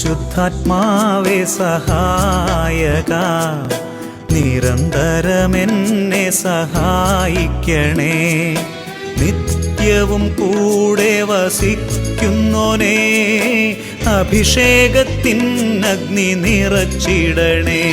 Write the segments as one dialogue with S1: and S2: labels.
S1: പരിശുദ്ധാത്മാവേ സഹായക, നിരന്തരമെന്നെ സഹായിക്കണേ. നിത്യവും കൂടെ വസിക്കുന്നോനേ, അഭിഷേകത്തിൻ അഗ്നി നിറച്ചിടണേ.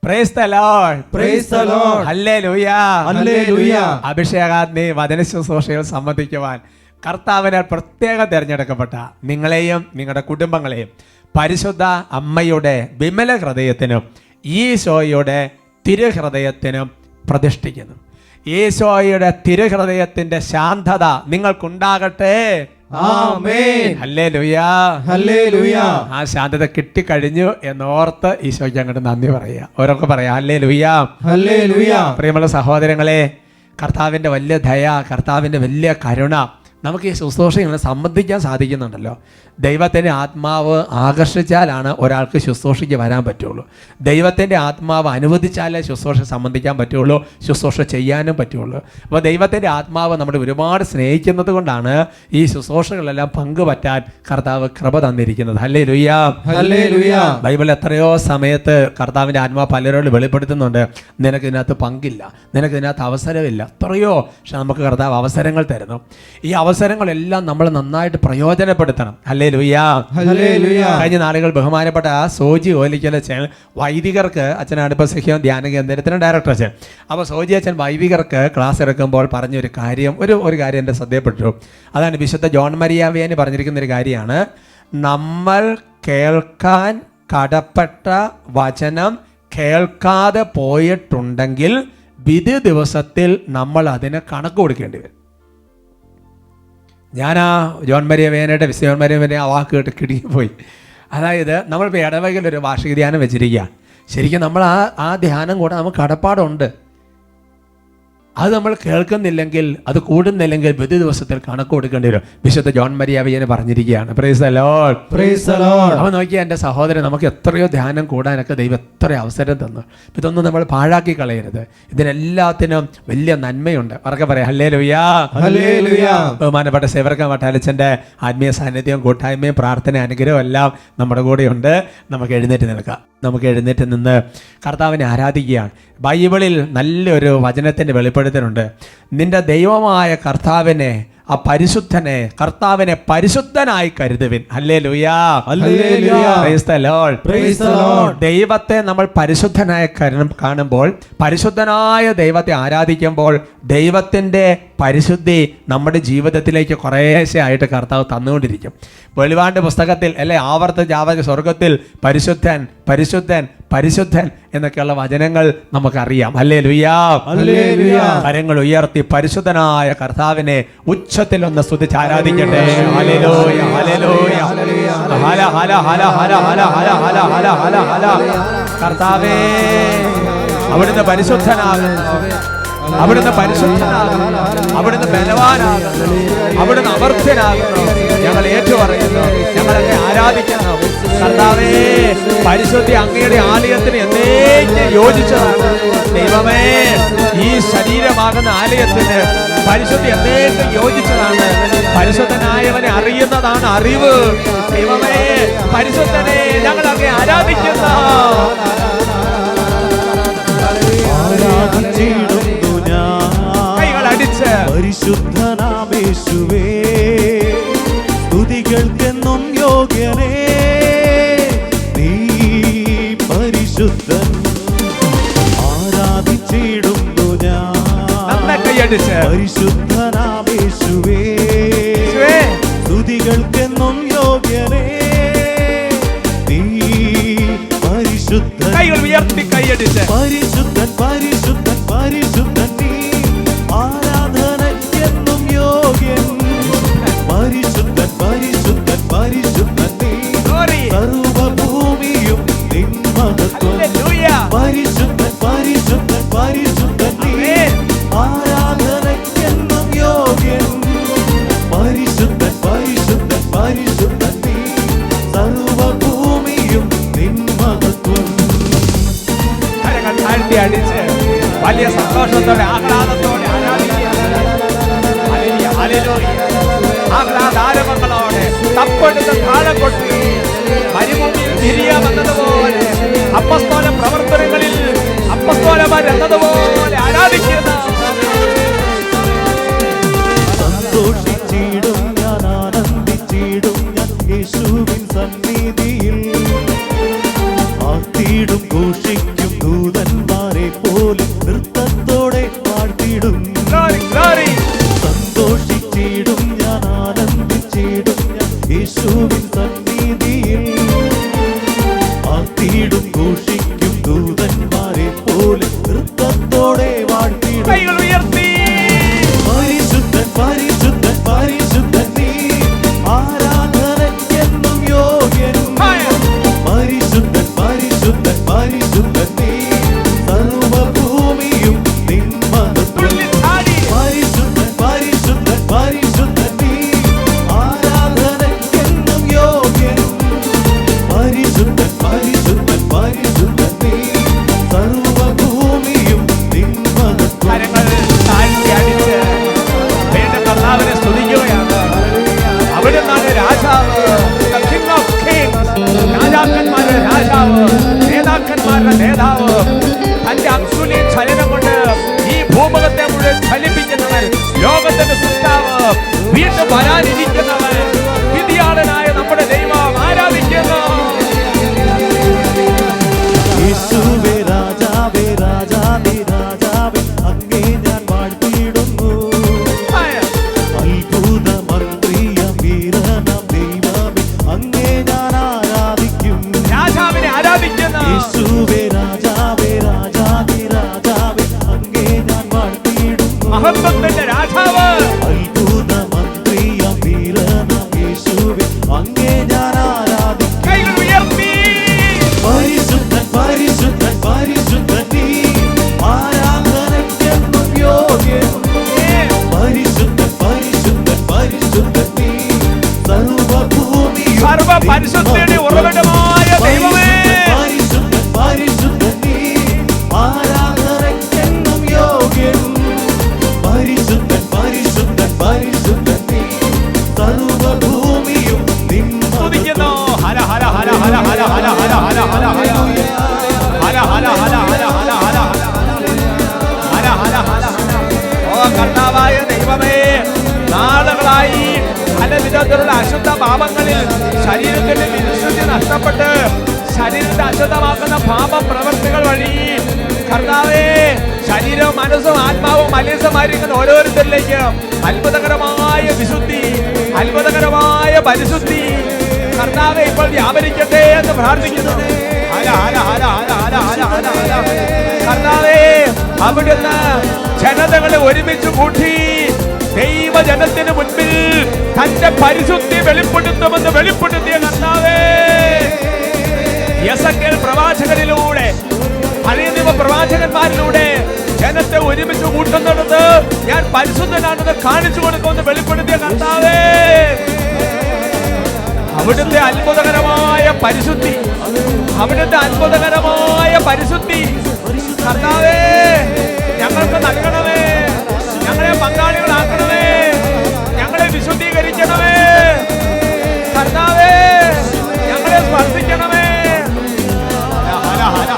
S2: Praise the Lord.
S3: Praise the Lord.
S2: Hallelujah.
S3: Hallelujah.
S2: അഭിഷേകാഗ്നി വചന ശുശ്രൂഷയിൽ സംബന്ധിക്കുവാൻ കർത്താവിനാൽ പ്രത്യേകം തിരഞ്ഞെടുക്കപ്പെട്ട നിങ്ങളെയും നിങ്ങളുടെ കുടുംബങ്ങളെയും പരിശുദ്ധ അമ്മയുടെ വിമല ഹൃദയത്തിനും ഈശോയുടെ തിരുഹൃദയത്തിനും പ്രതിഷ്ഠിക്കുന്നു. ഈശോയുടെ തിരുഹൃദയത്തിന്റെ ശാന്തത നിങ്ങൾക്കുണ്ടാകട്ടെ.
S3: ആമേൻ.
S2: ഹല്ലേലൂയാ.
S3: ഹല്ലേലൂയാ.
S2: ആ ശാന്തത കിട്ടിക്കഴിഞ്ഞു എന്നോർത്ത് ഈശോയ്ക്ക് അങ്ങോട്ട് നന്ദി പറയുക. ഓരോക്കെ പറയാം ഹല്ലേലൂയാ.
S3: ഹല്ലേലൂയാ.
S2: പ്രിയമുള്ള സഹോദരങ്ങളെ, കർത്താവിൻ്റെ വലിയ ദയ, കർത്താവിൻ്റെ വലിയ കരുണ നമുക്ക് ഈ ശുശ്രൂഷ ഇങ്ങനെ സംബന്ധിക്കാൻ സാധിക്കുന്നുണ്ടല്ലോ. ദൈവത്തിൻ്റെ ആത്മാവ് ആകർഷിച്ചാലാണ് ഒരാൾക്ക് ശുശ്രൂഷയ്ക്ക് വരാൻ പറ്റുള്ളൂ. ദൈവത്തിൻ്റെ ആത്മാവ് അനുവദിച്ചാലേ ശുശ്രൂഷ സംബന്ധിക്കാൻ പറ്റുള്ളൂ, ശുശ്രൂഷ ചെയ്യാനും പറ്റുള്ളൂ. അപ്പോൾ ദൈവത്തിൻ്റെ ആത്മാവ് നമ്മുടെ ഒരുപാട് സ്നേഹിക്കുന്നത് കൊണ്ടാണ് ഈ ശുശ്രൂഷകളെല്ലാം പങ്കുപറ്റാൻ കർത്താവ് കൃപ തന്നിരിക്കുന്നത്. ഹല്ലേലൂയാ.
S3: ഹല്ലേലൂയാ.
S2: ബൈബിൾ എത്രയോ സമയത്ത് കർത്താവിൻ്റെ ആത്മാവ് പലരോട് വെളിപ്പെടുത്തുന്നുണ്ട്, നിനക്ക് ഇതിനകത്ത് പങ്കില്ല, നിനക്ക് ഇതിനകത്ത് അവസരമില്ല. എത്രയോ പക്ഷെ നമുക്ക് കർത്താവ് അവസരങ്ങൾ തരുന്നു. ഈ അവസരങ്ങളെല്ലാം നമ്മൾ നന്നായിട്ട് പ്രയോജനപ്പെടുത്തണം. ഹല്ലേലൂയാ.
S3: ഹല്ലേലൂയാ.
S2: കഴിഞ്ഞ നാളുകൾ ബഹുമാനപ്പെട്ട സോജി ഓലിക്കൽ അച്ഛൻ വൈദികർക്ക്, അച്ഛനാണ് ഇപ്പോൾ സഖ്യം ധ്യാന കേന്ദ്രത്തിന് ഡയറക്ടർ അച്ഛൻ. അപ്പോൾ സോജി അച്ഛൻ വൈദികർക്ക് ക്ലാസ് എടുക്കുമ്പോൾ പറഞ്ഞൊരു കാര്യം, ഒരു കാര്യം എൻ്റെ ശ്രദ്ധയപ്പെട്ടു. അതാണ് വിശുദ്ധ ജോൺ മരിയ വിയാനി പറഞ്ഞിരിക്കുന്നൊരു കാര്യമാണ്. നമ്മൾ കേൾക്കാൻ കടപ്പെട്ട വചനം കേൾക്കാതെ പോയിട്ടുണ്ടെങ്കിൽ വിധി ദിവസത്തിൽ നമ്മൾ അതിന് കണക്ക് കൊടുക്കേണ്ടി വരും. ഞാൻ ആ ജോൺ മരിയ വേനയുടെ ജോൺ മരിയ വേന ആ വാക്ക് കേട്ട് കിടുങ്ങിപ്പോയി. അതായത് നമ്മളിപ്പോൾ ഇടവകയിലൊരു വാർഷിക ധ്യാനം വെച്ചിരിക്കുക. ശരിക്കും നമ്മൾ ആ ധ്യാനം കൂടെ നമുക്ക് കടപ്പാടുണ്ട്. അത് നമ്മൾ കേൾക്കുന്നില്ലെങ്കിൽ, അത് കൂടുന്നില്ലെങ്കിൽ വിധി ദിവസത്തിൽ കണക്ക് കൊടുക്കേണ്ടി വരും. വിശുദ്ധ ജോൺ മരിയ വിയാനി പറഞ്ഞിരിക്കുകയാണ്. Price the lord.
S3: Praise the lord.
S2: അപ്പോൾ നോക്കിയാൽ എൻ്റെ സഹോദരൻ, നമുക്ക് എത്രയോ ധ്യാനം കൂടാനൊക്കെ ദൈവം എത്ര അവസരം തന്നു. ഇതൊന്നും നമ്മൾ പാഴാക്കി കളയരുത്. ഇതിനെല്ലാത്തിനും വലിയ നന്മയുണ്ട്. ഉറക്കെ പറയാം ഹല്ലേലൂയാ.
S3: ഹല്ലേലൂയാ.
S2: ബഹുമാനപ്പെട്ട സേവകൻ വട്ടാലച്ചൻ്റെ ആത്മീയ സാന്നിധ്യവും കൂട്ടായ്മയും പ്രാർത്ഥന അനുഗ്രഹവും എല്ലാം നമ്മുടെ കൂടെയുണ്ട്. നമുക്ക് എഴുന്നേറ്റ് നിൽക്കാം. നമുക്ക് എഴുന്നേറ്റ് നിന്ന് കർത്താവിനെ ആരാധിക്കുകയാണ്. ബൈബിളിൽ നല്ലൊരു വചനത്തിൻ്റെ വെളിപ്പെടുത്തലുണ്ട്. നിന്റെ ദൈവമായ കർത്താവിനെ, ആ പരിശുദ്ധനെ, കർത്താവിനെ പരിശുദ്ധനായി കരുതുവിൻ. ഹല്ലേലൂയാ.
S3: ഹല്ലേലൂയാ.
S2: Praise the lord.
S3: Praise the lord.
S2: ദൈവത്തെ നമ്മൾ പരിശുദ്ധനായി കാണുമ്പോൾ, പരിശുദ്ധനായ ദൈവത്തെ ആരാധിക്കുമ്പോൾ ദൈവത്തിൻ്റെ പരിശുദ്ധി നമ്മുടെ ജീവിതത്തിലേക്ക് കുറേശ്ശെ ആയിട്ട് കർത്താവ് തന്നുകൊണ്ടിരിക്കും. വെളിപാട് പുസ്തകത്തിൽ അല്ലെ ആവർത്തിച്ച് സ്വർഗത്തിൽ പരിശുദ്ധൻ പരിശുദ്ധൻ പരിശുദ്ധൻ എന്നൊക്കെയുള്ള വചനങ്ങൾ നമുക്കറിയാം. ഹല്ലേലൂയാ.
S3: ഹല്ലേലൂയാ.
S2: കരങ്ങൾ ഉയർത്തി പരിശുദ്ധനായ കർത്താവിനെ ഉച്ചത്തിലൊന്ന് സ്തുതിച്ച് ആരാധിക്കട്ടെ. ഹല്ലേലൂയ. ഹല്ലേലൂയ. ഹല ഹല ഹല ഹല ഹല ഹല ഹല ഹല ഹല ഹല. കർത്താവേ, അവിടുന്ന് പരിശുദ്ധനാകുന്നു, അവിടുന്ന് പരിശുദ്ധനാകുന്നു, അവിടുന്ന് ബലവാനാകുന്നു, അവിടുന്ന് അമർത്യനാകുന്നു. ഞങ്ങൾ ഏറ്റുപറയുന്നു, ഞങ്ങളൊക്കെ ആരാധിക്കുന്നു. കർത്താവേ, പരിശുദ്ധി അങ്ങയുടെ ആലയത്തിന് എന്നേക്ക് യോജിച്ചതാണ്. ദൈവമേ, ഈ ശരീരമാകുന്ന ആലയത്തിന് പരിശുദ്ധി എന്നേക്ക് യോജിച്ചതാണ്. പരിശുദ്ധനായവനെ അറിയുന്നതാണ് അറിവ്. ദൈവമേ, പരിശുദ്ധനെ ഞങ്ങളൊക്കെ ആരാധിക്കുന്നു. കൈകളടിച്ച്
S1: പരിശുദ്ധനാമേശുവേ, സ്തുതികൾക്കെന്നും യോഗ്യനേ, നീ പരിശുദ്ധൻ. ആരാധിച്ചിടുന്നു ഞാൻ
S2: കൈയടിച്ച്
S1: പരിശുദ്ധനാമേശുവേ, സ്തുതികൾക്കെന്നും യോഗ്യനേ, നീ പരിശുദ്ധൻ.
S2: കൈകൾ ഉയർത്തി കൈയടിച്ച്
S1: പരിശുദ്ധൻ പരിശുദ്ധൻ പരിശുദ്ധൻ, നീ ആരാധനയ്ക്കെന്നും യോഗ്യൻ. പരിശുദ്ധൻ പരിശുദ്ധൻ പരിശുദ്ധൻ, നീ സർവഭൂമിയും നിൻ മഹത്വം. പരിശുദ്ധൻ പരിശുദ്ധൻ പരിശുദ്ധൻ,
S2: glory, glory.
S1: സന്തോഷിച്ചിടും ഞാൻ, ആനന്ദിച്ചിടും ഞാൻ യേശുവിൻ സന്നിധിയിൽ. ആർത്തിടും ഘോഷിക്കും ദൂതന്മാരെ പോലെ നൃത്തത്തോടെ വാഴ്ത്തിടും.
S2: കൈകൾ ഉയർത്തി.
S1: പരിശുദ്ധൻ പരിശുദ്ധൻ പരിശുദ്ധൻ നീ, ആരാധനയ്ക്കെന്നും യോഗ്യൻ. പരിശുദ്ധൻ പരിശുദ്ധൻ പരിശുദ്ധൻ നീ, സർവ്വഭൂമിയും നിൻ മഹത്വം. പരിശുദ്ധൻ പരിശുദ്ധൻ പരിശുദ്ധൻ നീ, ആരാധനയ്ക്കെന്നും യോഗ്യൻ. പരിശുദ്ധൻ പരിശുദ്ധൻ പരിശുദ്ധൻ നീ, സർവ്വഭൂമിയും നിൻ മഹത്വം.
S2: കരങ്ങൾ താഴ്ത്തി അടിച്ച് വീണ്ടും കർത്താവിനെ സ്തുതിക്കുകയാണ്. അവിടുന്നാണ് രാജാവ്, the King of Kings. രാജാക്കന്മാരുടെ രാജാവ്, നേതാക്കന്മാരുടെ നേതാവ്. തന്റെ അംശുലി ചലനം കൊണ്ട് ഈ ഭൂമുഖത്തെ മുഴുവൻ ചലിപ്പിക്കുന്നവൻ, ലോകത്തിന്റെ സൃഷ്ടാവ്, വീണ്ടും വരാനിരിക്കുന്നവൻ, വിധിയാളനായ നമ്മുടെ ദൈവം ആരാധിക്കുന്നു.
S1: യേശുവേ രാജാവേ രാജാവേ രാജാവേ, അങ്ങേ ഞാൻ വാഴ്ത്തിയിടുന്നു. അത്ഭുത മന്ത്രിയം വീരനാം ദൈവമേ, അങ്ങേ ഞാൻ ആരാധിക്കും.
S2: രാജാവിനെ ആരാധിക്കുന്നു.
S1: യേശുവേ രാജാവേ രാജാവേ രാജാവേ, അങ്ങേ ഞാൻ വാഴ്ത്തിയിടുന്നു.
S2: മഹത്വത്തിന്റെ രാജാവ്,
S1: അത്ഭുത മന്ത്രിയം വീരനാം യേശുവേ, അങ്ങേ ഞാൻ ആരാധിക്കും.
S2: കൈകൾ ഉയർത്തി.
S1: പരിശുദ്ധൻ പരിശുദ്ധൻ പരിശുദ്ധൻ നീ, ആരാധനയ്ക്കെന്നും യോഗ്യൻ. പരിശുദ്ധൻ പരിശുദ്ധൻ പരിശുദ്ധൻ നീ, സർവ്വഭൂമിയും
S2: സർവ്വ പരിശുദ്ധിയുടെ ഉറവിടമായ ദൈവമേ,
S1: പരിശുദ്ധൻ പരിശുദ്ധൻ നീ, ആരാധനയ്ക്കെന്നും യോഗ്യൻ. പരിശുദ്ധൻ പരിശുദ്ധൻ പരിശുദ്ധൻ നീ, സർവ്വഭൂമിയും നിൻ
S2: സ്തുതിക്കുന്നു. ഹര ഹര ഹര ഹര ഹര ഹര ഹര ഹര ഹര ഹര ഹര ഹര ഹര ഹര ഹര ഹര ഹര ഹര ഹര. ഓ കർത്താവായ ദൈവമേ, നാളുകളായി പല വിധത്തിലുള്ള അശുദ്ധ പാപങ്ങളിൽ ശരീരത്തിന്റെ വിശുദ്ധി നഷ്ടപ്പെട്ട് ശരീരത്തെ അശുദ്ധമാക്കുന്ന പാപ പ്രവൃത്തികൾ വഴി കർത്താവേ, ശരീരവും മനസ്സും ആത്മാവും മലിനമായിരിക്കുന്ന ഓരോരുത്തരിലേക്ക് അത്ഭുതകരമായ വിശുദ്ധി, അത്ഭുതകരമായ പരിശുദ്ധി കർത്താവേ ഇപ്പോൾ വ്യാപരിക്കട്ടെ എന്ന് പ്രാർത്ഥിക്കുന്നു. ഹര ഹര ഹര ഹര ഹര ഹര ഹര ഹര. കർത്താവേ, അവിടുന്ന് ജനതകളെ ഒരുമിച്ച് കൂട്ടി ദൈവജനത്തിന് മുൻപിൽ തന്റെ പരിശുദ്ധി വെളിപ്പെടുത്തുമെന്ന് വെളിപ്പെടുത്തിയ കർത്താവേ, യെസക്കേൽ പ്രവാചകനിലൂടെ, പഴയ നിയമ പ്രവാചകന്മാരിലൂടെ ജനത്തെ ഒരുമിച്ച് കൂട്ടുന്നത് ഞാൻ പരിശുദ്ധനാണെന്ന് കാണിച്ചു കൊടുക്കുമെന്ന് വെളിപ്പെടുത്തിയ കർത്താവേ, അവിടുത്തെ അത്ഭുതകരമായ പരിശുദ്ധി, അവിടുത്തെ അത്ഭുതകരമായ പരിശുദ്ധി കർത്താവേ ഞങ്ങൾക്ക് നൽകണമേ. ഞങ്ങളെ പങ്കാളികളാക്കണമേ, ഞങ്ങളെ വിശുദ്ധീകരിക്കണമേ കർത്താവേ, ഞങ്ങളെ സ്പർശിക്കണമേ. ഹര ഹര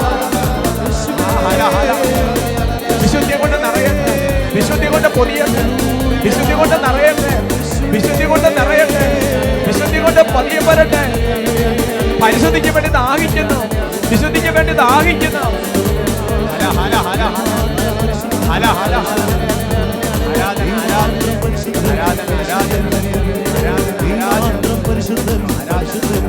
S2: ഹര ഹര. വിശുദ്ധി കൊണ്ട് നിറയട്ടെ, വിശുദ്ധി കൊണ്ട് പൊതിയട്ടെ, വിശുദ്ധി കൊണ്ട് നിറയട്ടെ, വിശുദ്ധി കൊണ്ട് നിറയട്ടെ, വിശുദ്ധി കൊണ്ട് പതിയപ്പെടട്ടെ. പരിശുദ്ധിക്ക് വേണ്ടി ദാഹിക്കുന്നു, വിശുദ്ധിക്ക് വേണ്ടി ദാഹിക്കുന്നു. ഹര ഹര ഹര ഹര ഹര ഹര. ആരാധന ആരാധന ആരാധന ആരാധന ആരാധന
S1: പരിശുദ്ധൻ പരിശുദ്ധൻ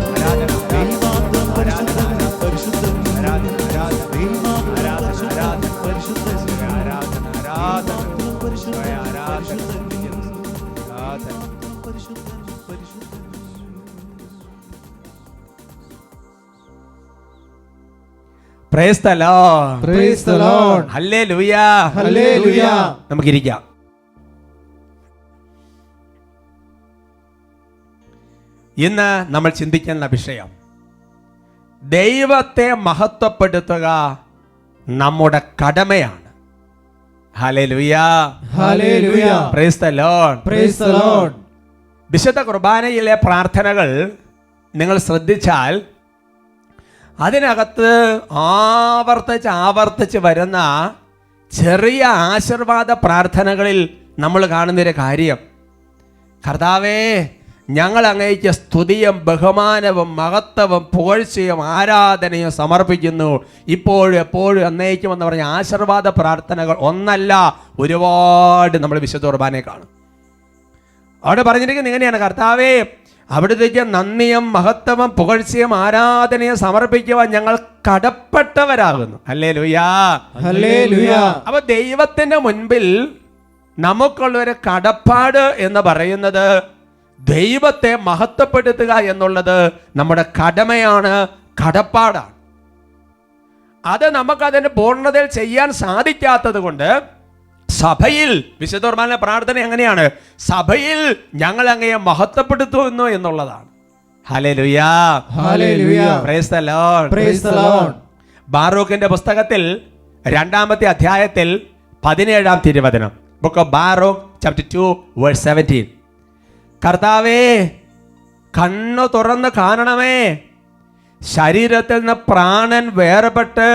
S2: ആരാധന
S1: ദൈവമാത്രം പരിശുദ്ധൻ പരിശുദ്ധൻ
S2: ആരാധന ആരാധന
S1: ദൈവമാത്രം
S2: ആരാധന
S1: പരിശുദ്ധൻ
S2: ആരാധന ആരാധന
S1: പരിശുദ്ധൻ
S2: ആരാധന
S1: പരിശുദ്ധൻ പരിശുദ്ധൻ.
S2: Price the Lord,
S3: Praise the Lord.
S2: Hallelujah,
S3: Hallelujah.
S2: നമുക്കിരിക്കാം. ഇന്ന് നമ്മൾ ചിന്തിക്കുന്ന വിഷയം ദൈവത്തെ മഹത്വപ്പെടുത്തുക നമ്മുടെ കടമയാണ്. Hallelujah,
S3: Hallelujah.
S2: Price the Lord.
S3: Praise the Lord.
S2: വിശുദ്ധ കുർബാനയിലെ പ്രാർത്ഥനകൾ നിങ്ങൾ ശ്രദ്ധിച്ചാൽ അതിനകത്ത് ആവർത്തിച്ച് വരുന്ന ചെറിയ ആശീർവാദ പ്രാർത്ഥനകളിൽ നമ്മൾ കാണുന്നൊരു കാര്യം, കർത്താവേ ഞങ്ങൾ അങ്ങേക്ക് സ്തുതിയും ബഹുമാനവും മഹത്വവും പുകഴ്ചയും ആരാധനയും സമർപ്പിക്കുന്നു, ഇപ്പോഴും എപ്പോഴും എന്നേക്കും എന്ന് പറഞ്ഞ ആശീർവാദ പ്രാർത്ഥനകൾ ഒന്നല്ല, ഒരുപാട് നമ്മൾ വിശുദ്ധ കുർബാനയെ കാണും. അവിടെ പറഞ്ഞിരിക്കുന്നത് ഇങ്ങനെയാണ്: കർത്താവേ, അവിടുത്തേക്ക് നന്ദിയും മഹത്വവും പുകഴ്ചയും ആരാധനയും സമർപ്പിക്കുവാൻ ഞങ്ങൾ കടപ്പെട്ടവരാകുന്നു. ഹല്ലേലൂയാ,
S3: ഹല്ലേലൂയാ.
S2: അപ്പൊ ദൈവത്തിന്റെ മുൻപിൽ നമുക്കുള്ളൊരു കടപ്പാട് എന്ന് പറയുന്നത് ദൈവത്തെ മഹത്വപ്പെടുത്തുക എന്നുള്ളത് നമ്മുടെ കടമയാണ്, കടപ്പാടാണ്. അത് നമുക്കതിന്റെ പൂർണ്ണതയിൽ ചെയ്യാൻ സാധിക്കാത്തത് കൊണ്ട് സഭയിൽ വിശുദ്ധ കുർബാന പ്രാർത്ഥന എങ്ങനെയാണ്? സഭയിൽ ഞങ്ങൾ അങ്ങയെ മഹത്വപ്പെടുത്തുന്നു എന്നുള്ളതാണ്. ഹല്ലേലൂയാ,
S3: ഹല്ലേലൂയാ.
S2: Praise the lord,
S3: praise the lord.
S2: ബാറൂക്കിന്റെ പുസ്തകത്തിൽ 2-ാമത്തെ അധ്യായത്തിൽ 17-ാം തിരുവചനം, book of Baruch chapter 2 verse 17. കർത്താവേ, കണ്ണു തുറന്ന് കാണണമേ, ശരീരത്തിൽ നിന്ന് പ്രാണൻ വേർപെട്ട്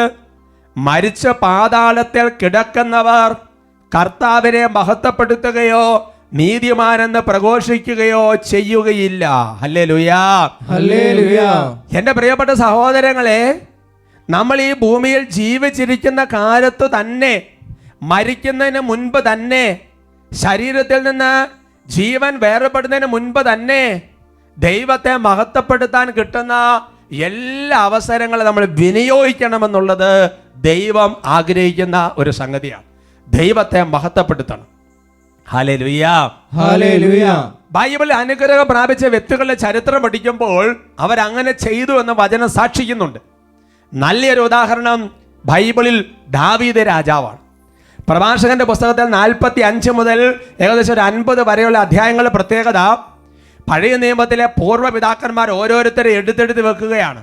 S2: മരിച്ച പാതാളത്തിൽ കിടക്കുന്നവർ കർത്താവിനെ മഹത്വപ്പെടുത്തുകയോ നീതിമാനെന്ന് പ്രഘോഷിക്കുകയോ ചെയ്യുകയില്ല. ഹല്ലേലൂയാ,
S3: ഹല്ലേലൂയാ.
S2: എൻ്റെ പ്രിയപ്പെട്ട സഹോദരങ്ങളെ, നമ്മൾ ഈ ഭൂമിയിൽ ജീവിച്ചിരിക്കുന്ന കാലത്ത് തന്നെ, മരിക്കുന്നതിന് മുൻപ് തന്നെ, ശരീരത്തിൽ നിന്ന് ജീവൻ വേർപെടുന്നതിന് മുൻപ് തന്നെ ദൈവത്തെ മഹത്വപ്പെടുത്താൻ കിട്ടുന്ന എല്ലാ അവസരങ്ങളും നമ്മൾ വിനിയോഗിക്കണമെന്നുള്ളത് ദൈവം ആഗ്രഹിക്കുന്ന ഒരു സംഗതിയാണ്. ദൈവത്തെ മഹത്വപ്പെടുത്തണം. ഹല്ലേലൂയാ,
S3: ഹല്ലേലൂയാ.
S2: ബൈബിളിൽ അനുഗ്രഹം പ്രാപിച്ച വ്യക്തികളുടെ ചരിത്രം പഠിക്കുമ്പോൾ അവരങ്ങനെ ചെയ്തു എന്ന് വചനം സാക്ഷിക്കുന്നുണ്ട്. നല്ലൊരു ഉദാഹരണം ബൈബിളിൽ ദാവീദ് രാജാവാണ്. പ്രഭാഷകന്റെ പുസ്തകത്തിൽ 45 മുതൽ ഏകദേശം ഒരു 50 വരെയുള്ള അധ്യായങ്ങളുടെ പ്രത്യേകത, പഴയ നിയമത്തിലെ പൂർവ്വപിതാക്കന്മാർ ഓരോരുത്തരെ എടുത്തെടുത്ത് വെക്കുകയാണ്.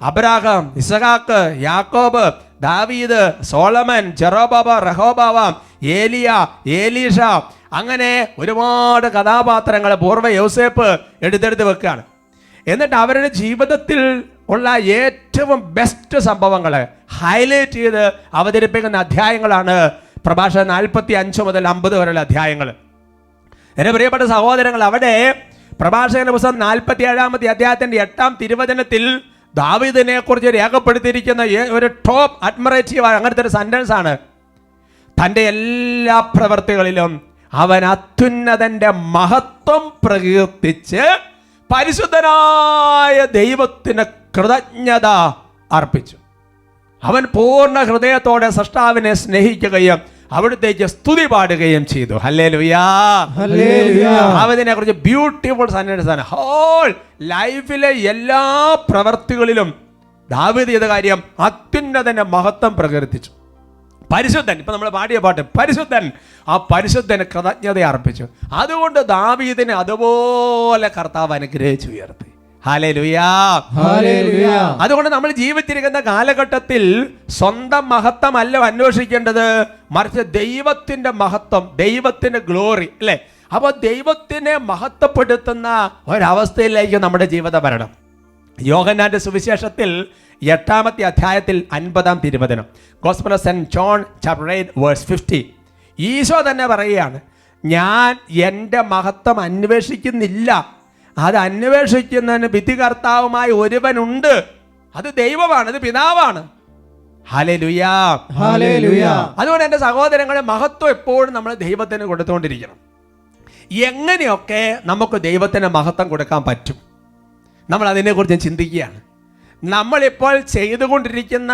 S2: അബ്രാഹാം, ഇസഹാക്ക്, യാക്കോബ്, ദാവീദ്, സോളമൻ, ജെറോബാബ്, റഹോബാവാം, ഏലിയ, ഏലീഷ, അങ്ങനെ ഒരുപാട് കഥാപാത്രങ്ങൾ പൂർവ്വ യോസേപ്പ് എടുത്തെടുത്ത് വെക്കുകയാണ്. എന്നിട്ട് അവരുടെ ജീവിതത്തിൽ ഉള്ള ഏറ്റവും ബെസ്റ്റ് സംഭവങ്ങൾ ഹൈലൈറ്റ് ചെയ്ത് അവതരിപ്പിക്കുന്ന അധ്യായങ്ങളാണ് പ്രഭാഷകൻ 45 മുതൽ 50 വരെയുള്ള അധ്യായങ്ങൾ. എൻ്റെ പ്രിയപ്പെട്ട സഹോദരങ്ങൾ, അവിടെ പ്രഭാഷകന്റെ പുസ്തകം 47-ാമത്തെ അധ്യായത്തിന്റെ 8-ാം തിരുവചനത്തിൽ ദാവീദിനെ കുറിച്ച് രേഖപ്പെടുത്തിയിരിക്കുന്ന ഒരു ടോപ്പ് അഡ്മറേറ്റീവ് അങ്ങനത്തെ ഒരു സെന്റൻസ് ആണ്: തൻ്റെ എല്ലാ പ്രവൃത്തികളിലും അവൻ അത്യുന്നതന്റെ മഹത്വം പ്രകീർത്തിച്ച് പരിശുദ്ധനായ ദൈവത്തിന് കൃതജ്ഞത അർപ്പിച്ചു. അവൻ പൂർണ്ണ ഹൃദയത്തോടെ സൃഷ്ടാവിനെ സ്നേഹിക്കുകയും അവിടുത്തേക്ക് സ്തുതി പാടുകയും ചെയ്തു. ഹല്ലേലൂയാ,
S3: ഹല്ലേലൂയാ.
S2: അവനെ കുറിച്ച് ബ്യൂട്ടിഫുൾ സെന്റൻസ് ആണ്. ഹോൾ ലൈഫിലെ എല്ലാ പ്രവർത്തികളിലും ദാവീദ് ചെയ്ത കാര്യം അത്യുന്നതന്റെ മഹത്വം പ്രകീർത്തിച്ചു. പരിശുദ്ധൻ, ഇപ്പൊ നമ്മൾ പാടിയ പാട്ട് പരിശുദ്ധൻ, ആ പരിശുദ്ധന് കൃതജ്ഞത അർപ്പിച്ചു. അതുകൊണ്ട് ദാവീദിനെ അതുപോലെ കർത്താവ് അനുഗ്രഹിച്ചു ഉയർത്തി. ഹല്ലേലൂയാ,
S3: ഹല്ലേലൂയാ.
S2: അതുകൊണ്ട് നമ്മൾ ജീവിച്ചിരിക്കുന്ന കാലഘട്ടത്തിൽ സ്വന്തം മഹത്വം അല്ല അന്വേഷിക്കേണ്ടത്, മറിച്ച് ദൈവത്തിന്റെ മഹത്വം, ദൈവത്തിന്റെ ഗ്ലോറി, അല്ലേ? അപ്പോൾ ദൈവത്തിനെ മഹത്വപ്പെടുത്തുന്ന ഒരവസ്ഥയിലേക്ക് നമ്മുടെ ജീവിതം വരണം. യോഹന്നാന്റെ സുവിശേഷത്തിൽ 8-ാമത്തെ അധ്യായത്തിൽ 50-ാം തിരുവചനം, gospel of saint John chapter 8 verse 50, Isho തന്നെ പറയുകയാണ്, ഞാൻ എൻ്റെ മഹത്വം അന്വേഷിക്കുന്നില്ല, അത് അന്വേഷിക്കുന്നതിന് വിധികർത്താവുമായി ഒരുവനുണ്ട്, അത് ദൈവമാണ്, അത് പിതാവാണ്. ഹല്ലേലൂയാ,
S3: ഹല്ലേലൂയാ.
S2: അതുകൊണ്ട് എൻ്റെ സഹോദരങ്ങളെ, മഹത്വം എപ്പോഴും നമ്മൾ ദൈവത്തിന് കൊടുത്തുകൊണ്ടിരിക്കണം. എങ്ങനെയൊക്കെ നമുക്ക് ദൈവത്തിന് മഹത്വം കൊടുക്കാൻ പറ്റും, നമ്മൾ അതിനെക്കുറിച്ച് ചിന്തിക്കുകയാണ്. നമ്മളിപ്പോൾ ചെയ്തുകൊണ്ടിരിക്കുന്ന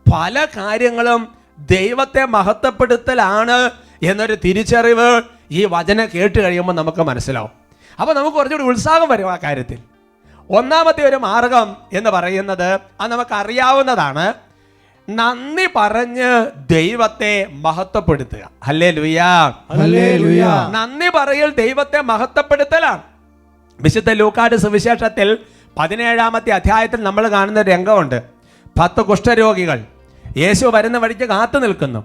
S2: പല കാര്യങ്ങളും ദൈവത്തെ മഹത്വപ്പെടുത്തലാണ് എന്നൊരു തിരിച്ചറിവ് ഈ വചനം കേട്ട് കഴിയുമ്പോൾ നമുക്ക് മനസ്സിലാവും. അപ്പോൾ നമുക്ക് കുറച്ചുകൂടി ഉത്സാഹം വരും ആ കാര്യത്തിൽ. ഒന്നാമത്തെ ഒരു മാർഗം എന്ന് പറയുന്നത്, അത് നമുക്ക് അറിയാവുന്നതാണ്, നന്ദി പറഞ്ഞ് ദൈവത്തെ മഹത്വപ്പെടുത്തുക. ഹല്ലേലൂയാ,
S3: ഹല്ലേലൂയാ.
S2: നന്ദി പറയൽ ദൈവത്തെ മഹത്വപ്പെടുത്തലാണ്. വിശുദ്ധ ലൂക്കായുടെ സുവിശേഷത്തിൽ 17-ാമത്തെ അധ്യായത്തിൽ നമ്മൾ കാണുന്ന രംഗമുണ്ട്. 10 കുഷ്ഠരോഗികൾ യേശു വരുന്ന വഴിക്ക് കാത്തു നിൽക്കുന്നു.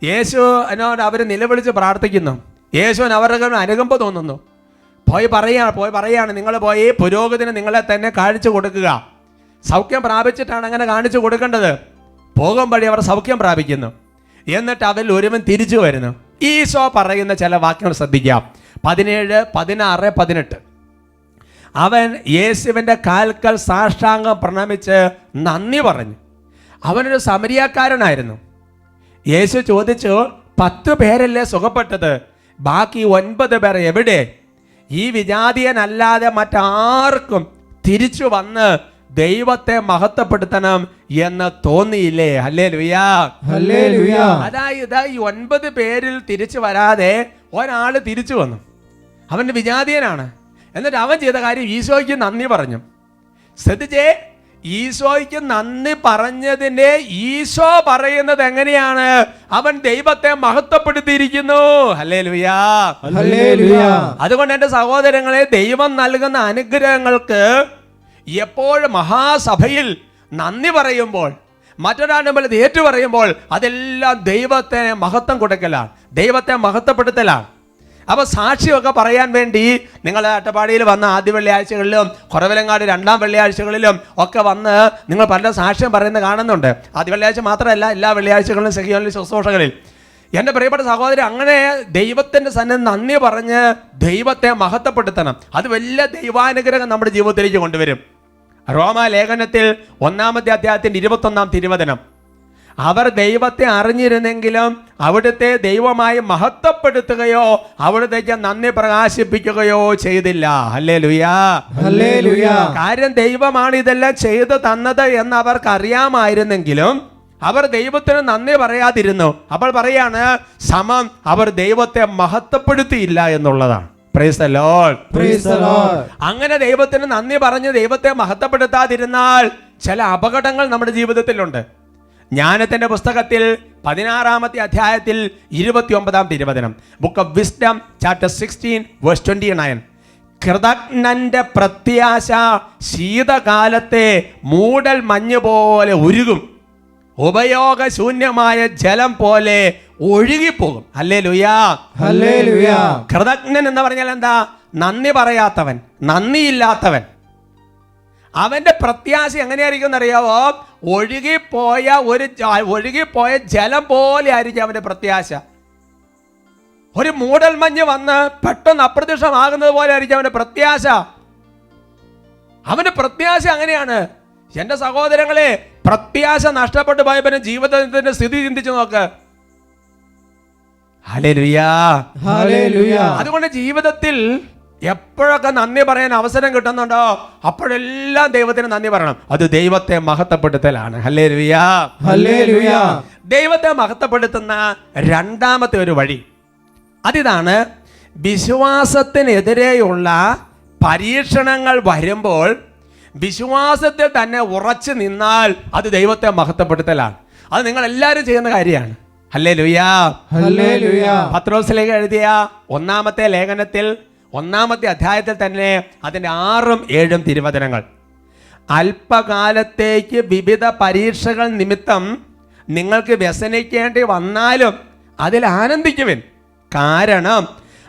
S2: യേശുവിനോട് അവർ നിലവിളിച്ച് പ്രാർത്ഥിക്കുന്നു. യേശുവിന് അവർക്ക് അനുകമ്പ തോന്നുന്നു. പോയി പറയാണ്, നിങ്ങൾ പോയി പുരോഹിതന് നിങ്ങളെ തന്നെ കാണിച്ചു കൊടുക്കുക. സൗഖ്യം പ്രാപിച്ചിട്ടാണ് അങ്ങനെ കാണിച്ചു കൊടുക്കേണ്ടത്. പോകും വഴി അവർ സൗഖ്യം പ്രാപിക്കുന്നു. എന്നിട്ട് അവരിൽ ഒരുവൻ തിരിച്ചു വരുന്നു. ഈശോ പറയുന്ന ചില വാക്യങ്ങൾ ശ്രദ്ധിക്കാം. 17, 16, 18. അവൻ യേശുവിൻ്റെ കാൽക്കൽ സാഷ്ടാംഗം പ്രണമിച്ച് നന്ദി പറഞ്ഞു. അവനൊരു സമരിയാക്കാരനായിരുന്നു. യേശു ചോദിച്ചു, 10 പേരല്ലേ സുഖപ്പെട്ടത്, ബാക്കി 9 പേർ എവിടെ? ഈ വിജാതീയനല്ലാതെ മറ്റാർക്കും തിരിച്ചു വന്ന് ദൈവത്തെ മഹത്വപ്പെടുത്തണം എന്ന് തോന്നിയില്ലേ? ഹല്ലേലൂയാ,
S3: ഹല്ലേലൂയാ.
S2: അതായത് ഈ 9 പേരിൽ തിരിച്ചു വരാതെ ഒരാൾ തിരിച്ചു വന്നു. അവൻ്റെ വിജാതീയനാണ്. എന്നിട്ട് അവൻ ചെയ്ത കാര്യം ഈശോയ്ക്ക് നന്ദി പറഞ്ഞു. ശ്രദ്ധിച്ചേ, ഈശോയ്ക്ക് നന്ദി പറഞ്ഞതിന്റെ ഈശോ പറയുന്നത് എങ്ങനെയാണ്? അവൻ ദൈവത്തെ മഹത്വപ്പെടുത്തിയിരിക്കുന്നു. ഹല്ലേലൂയാ,
S3: ഹല്ലേലൂയാ.
S2: അതുകൊണ്ട് എൻ്റെ സഹോദരങ്ങളെ, ദൈവം നൽകുന്ന അനുഗ്രഹങ്ങൾക്ക് എപ്പോഴും മഹാസഭയിൽ നന്ദി പറയുമ്പോൾ, മറ്റൊരാളുടെ മുമ്പിൽ ഏറ്റു പറയുമ്പോൾ, അതെല്ലാം ദൈവത്തെ മഹത്വം കൊടുക്കലാണ്, ദൈവത്തെ മഹത്വപ്പെടുത്തലാണ്. അപ്പോൾ സാക്ഷിയൊക്കെ പറയാൻ വേണ്ടി നിങ്ങൾ അട്ടപ്പാടിയിൽ വന്ന ആദ്യ വെള്ളിയാഴ്ചകളിലും കുറവിലങ്ങാട് 2ാം വെള്ളിയാഴ്ചകളിലും ഒക്കെ വന്ന് നിങ്ങൾ പല സാക്ഷ്യം പറയുന്നത് കാണുന്നുണ്ട്. ആദ്യ വെള്ളിയാഴ്ച മാത്രമല്ല, എല്ലാ വെള്ളിയാഴ്ചകളിലും സെഹിയോനിലും ശുശ്രൂഷകളിൽ. എൻ്റെ പ്രിയപ്പെട്ട സഹോദരി, അങ്ങനെ ദൈവത്തിൻ്റെ സന്നിധി നന്ദി പറഞ്ഞ് ദൈവത്തെ മഹത്വപ്പെടുത്തണം. അത് വലിയ ദൈവാനുഗ്രഹം നമ്മുടെ ജീവിതത്തിലേക്ക് കൊണ്ടുവരും. റോമാ ലേഖനത്തിൽ 1-ാമത്തെ അധ്യായത്തിൻ്റെ 21-ാം തിരുവചനം, അവർ ദൈവത്തെ അറിഞ്ഞിരുന്നെങ്കിലും അവിടുത്തെ ദൈവമായി മഹത്വപ്പെടുത്തുകയോ അവിടുത്തേക്ക് നന്ദി പ്രകാശിപ്പിക്കുകയോ ചെയ്തില്ല. ഹല്ലേലൂയാ,
S3: ഹല്ലേലൂയാ.
S2: കാര്യം ദൈവമാണ് ഇതെല്ലാം ചെയ്തു തന്നത് എന്ന് അവർക്ക് അറിയാമായിരുന്നെങ്കിലും അവർ ദൈവത്തിന് നന്ദി പറയാതിരുന്നു. അപ്പോൾ പറയാണ്, സമം അവർ ദൈവത്തെ മഹത്വപ്പെടുത്തിയില്ല എന്നുള്ളതാണ്. Price the lord,
S3: praise the Lord.
S2: അങ്ങനെ ദൈവത്തിന് നന്ദി പറഞ്ഞ് ദൈവത്തെ മഹത്വപ്പെടുത്താതിരുന്നാൽ ചില അപകടങ്ങൾ നമ്മുടെ ജീവിതത്തിലുണ്ട്. ജ്ഞാനത്തിന്റെ പുസ്തകത്തിൽ 16-ാമത്തെ അധ്യായത്തിൽ 29-ാം തിരുവചനം, ബുക്ക് ഓഫ് വിസ്ഡം ചാപ്റ്റർ 16:29, കൃതജ്ഞന്റെ പ്രത്യാശ ശീതകാലത്തെ മൂടൽ മഞ്ഞ് പോലെ ഉരുകും, ഉപയോഗശൂന്യമായ ജലം പോലെ ഒഴുകിപ്പോകും. ഹല്ലേലൂയാ,
S3: ഹല്ലേലൂയാ.
S2: കൃതജ്ഞൻ എന്ന് പറഞ്ഞാൽ എന്താ? നന്ദി പറയാത്തവൻ, നന്ദിയില്ലാത്തവൻ. അവന്റെ പ്രത്യാശ എങ്ങനെയായിരിക്കും എന്നറിയാവോ? ഒഴുകിപ്പോയ ജലം പോലെ ആയിരിക്കും അവന്റെ പ്രത്യാശ. ഒരു മൂടൽ മഞ്ഞ് വന്ന് പെട്ടെന്ന് അപ്രത്യക്ഷമാകുന്നത് പോലെ ആയിരിക്കും അവന്റെ പ്രത്യാശ. അവന്റെ പ്രത്യാശ അങ്ങനെയാണ്. എന്റെ സഹോദരങ്ങളെ, പ്രത്യാശ നഷ്ടപ്പെട്ടു പോയവന്റെ ജീവിതത്തിന്റെ സ്ഥിതി ചിന്തിച്ചു നോക്ക്. ഹല്ലേലൂയാ,
S3: ഹല്ലേലൂയാ.
S2: അതുകൊണ്ട് ജീവിതത്തിൽ എപ്പോഴൊക്കെ നന്ദി പറയാൻ അവസരം കിട്ടുന്നുണ്ടോ അപ്പോഴെല്ലാം ദൈവത്തിന് നന്ദി പറയണം. അത് ദൈവത്തെ മഹത്വപ്പെടുത്തലാണ്. ഹല്ലേലൂയാ,
S3: ഹല്ലേലൂയാ.
S2: ദൈവത്തെ മഹത്വപ്പെടുത്തുന്ന 2ാമത്തെ ഒരു വഴി അതിതാണ്, വിശ്വാസത്തിനെതിരെയുള്ള പരീക്ഷണങ്ങൾ വരുമ്പോൾ വിശ്വാസത്തിൽ തന്നെ ഉറച്ചു നിന്നാൽ അത് ദൈവത്തെ മഹത്വപ്പെടുത്തലാണ്. അത് നിങ്ങൾ എല്ലാവരും ചെയ്യുന്ന കാര്യമാണ്. ഹല്ലേലൂയാ,
S3: ഹല്ലേലൂയാ.
S2: പത്രോസിലേക്ക് എഴുതിയ 1-ാമത്തെ ലേഖനത്തിൽ 1-ാമത്തെ അധ്യായത്തിൽ തന്നെ അതിൻ്റെ 6ഉം 7ഉം തിരുവചനങ്ങൾ, അല്പകാലത്തേക്ക് വിവിധ പരീക്ഷകൾ നിമിത്തം നിങ്ങൾക്ക് വ്യസനിക്കേണ്ടി വന്നാലും അതിൽ ആനന്ദിക്കുവിൻ. കാരണം